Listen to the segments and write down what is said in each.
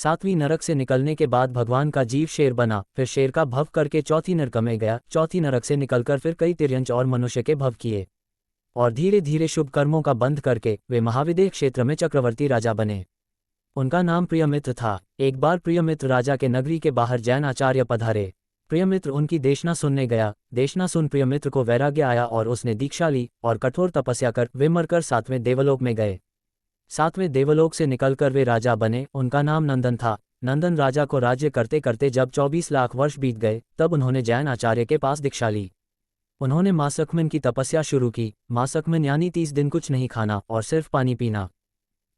सातवीं नरक से निकलने के बाद भगवान का जीव शेर बना, फिर शेर का भव करके चौथी नरक में गया, चौथी नरक से निकलकर फिर कई तिर्यंच और मनुष्य के भव किए, और धीरे धीरे शुभ कर्मों का बंध करके वे महाविदेह क्षेत्र में चक्रवर्ती राजा बने। उनका नाम प्रियमित्र था। एक बार प्रियमित्र राजा के नगरी के बाहर जैन आचार्य पधारे। प्रियमित्र उनकी देशना सुनने गया। देशना सुन प्रियमित्र को वैराग्य आया और उसने दीक्षा ली और कठोर तपस्या कर वे मरकर सातवें देवलोक में गए। सातवें देवलोक से निकलकर वे राजा बने। उनका नाम नंदन था। नंदन राजा को राज्य करते करते जब 24 लाख वर्ष बीत गए तब उन्होंने जैन आचार्य के पास दीक्षा ली। उन्होंने मासकमिन की तपस्या शुरू की। मासकमिन यानी 30 दिन कुछ नहीं खाना और सिर्फ पानी पीना।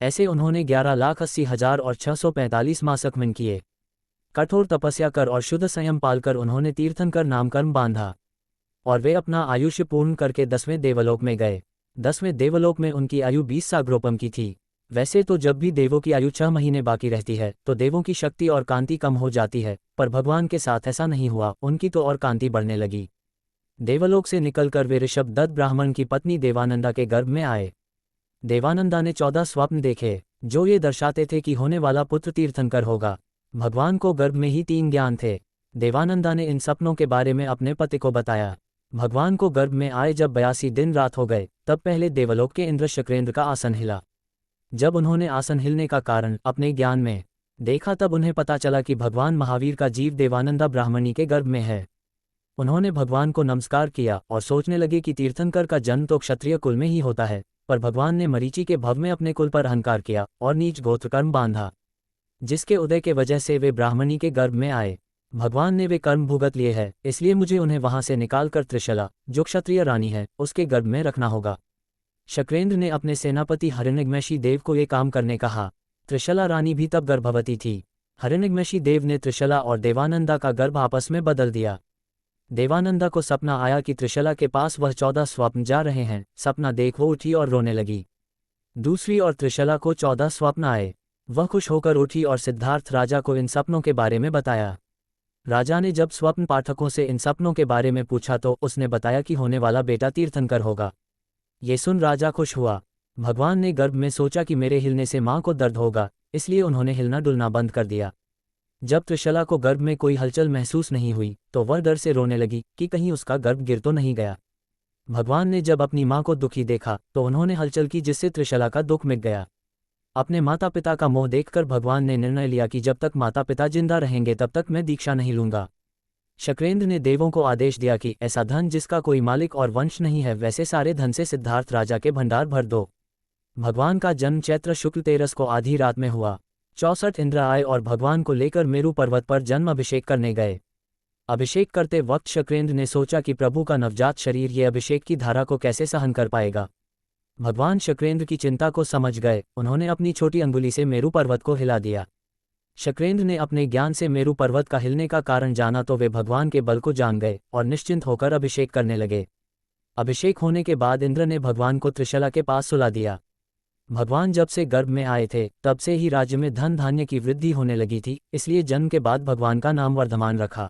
ऐसे उन्होंने 11,80,000 और 645 मासकमिन किए। कठोर तपस्या कर और शुद्ध संयम पालकर उन्होंने तीर्थंकर नाम कर्म बांधा और वे अपना आयुष्य पूर्ण करके 10वें देवलोक में गए। 10वें देवलोक में उनकी आयु 20 साग्रोपम की थी। वैसे तो जब भी देवों की आयु 6 महीने बाकी रहती है तो देवों की शक्ति और कांति कम हो जाती है, पर भगवान के साथ ऐसा नहीं हुआ, उनकी तो और कांति बढ़ने लगी। देवलोक से निकलकर वे ऋषभ दत्त ब्राह्मण की पत्नी देवानंदा के गर्भ में आए। देवानंदा ने 14 स्वप्न देखे जो ये दर्शाते थे कि होने वाला पुत्र तीर्थंकर होगा। भगवान को गर्भ में ही 3 ज्ञान थे। देवानंदा ने इन सपनों के बारे में अपने पति को बताया। भगवान को गर्भ में आए जब 82 दिन रात हो गए तब पहले देवलोक के इंद्र शक्रेंद्र का आसन हिला। जब उन्होंने आसन हिलने का कारण अपने ज्ञान में देखा तब उन्हें पता चला कि भगवान महावीर का जीव देवानंदा ब्राह्मणी के गर्भ में है। उन्होंने भगवान को नमस्कार किया और सोचने लगे कि तीर्थंकर का जन्म तो क्षत्रिय कुल में ही होता है, पर भगवान ने मरीचि के भव में अपने कुल पर अहंकार किया और नीच गोत्र कर्म बांधा, जिसके उदय के वजह से वे ब्राह्मणी के गर्भ में आए। भगवान ने वे कर्म भुगत लिए हैं, इसलिए मुझे उन्हें वहां से निकालकर त्रिशला, जो क्षत्रिय रानी है, उसके गर्भ में रखना होगा। शक्रेंद्र ने अपने सेनापति हिरण्यग्मैषी देव को ये काम करने कहा। त्रिशला रानी भी तब गर्भवती थी। हिरण्यग्मैषी देव ने त्रिशला और देवानंदा का गर्भ आपस में बदल दिया। देवानंदा को सपना आया कि त्रिशला के पास वह 14 स्वप्न जा रहे हैं। सपना देख वो उठी और रोने लगी। दूसरी और त्रिशला को 14 स्वप्न आए। वह खुश होकर उठी और सिद्धार्थ राजा को इन सपनों के बारे में बताया। राजा ने जब स्वप्न पाठकों से इन सपनों के बारे में पूछा तो उसने बताया कि होने वाला बेटा तीर्थंकर होगा। ये सुन राजा खुश हुआ। भगवान ने गर्भ में सोचा कि मेरे हिलने से माँ को दर्द होगा, इसलिए उन्होंने हिलना डुलना बंद कर दिया। जब त्रिशला को गर्भ में कोई हलचल महसूस नहीं हुई तो वह डर से रोने लगी कि कहीं उसका गर्भ गिर तो नहीं गया। भगवान ने जब अपनी माँ को दुखी देखा तो उन्होंने हलचल की, जिससे त्रिशला का दुख मिट गया। अपने माता पिता का मोह देखकर भगवान ने निर्णय लिया कि जब तक माता पिता जिंदा रहेंगे तब तक मैं दीक्षा नहीं लूंगा। शक्रेंद्र ने देवों को आदेश दिया कि ऐसा धन जिसका कोई मालिक और वंश नहीं है, वैसे सारे धन से सिद्धार्थ राजा के भंडार भर दो। भगवान का जन्म चैत्र शुक्ल 13 को आधी रात में हुआ। 64 इंद्र आए और भगवान को लेकर मेरु पर्वत पर जन्म अभिषेक करने गए। अभिषेक करते वक्त शक्रेंद्र ने सोचा कि प्रभु का नवजात शरीर ये अभिषेक की धारा को कैसे सहन कर पाएगा। भगवान शक्रेंद्र की चिंता को समझ गए। उन्होंने अपनी छोटी अंगुली से मेरु पर्वत को हिला दिया। शक्रेंद्र ने अपने ज्ञान से मेरु पर्वत का हिलने का कारण जाना तो वे भगवान के बल को जान गए और निश्चिंत होकर अभिषेक करने लगे। अभिषेक होने के बाद इंद्र ने भगवान को त्रिशला के पास सुला दिया। भगवान जब से गर्भ में आए थे तब से ही राज्य में धन धान्य की वृद्धि होने लगी थी, इसलिए जन्म के बाद भगवान का नाम वर्धमान रखा।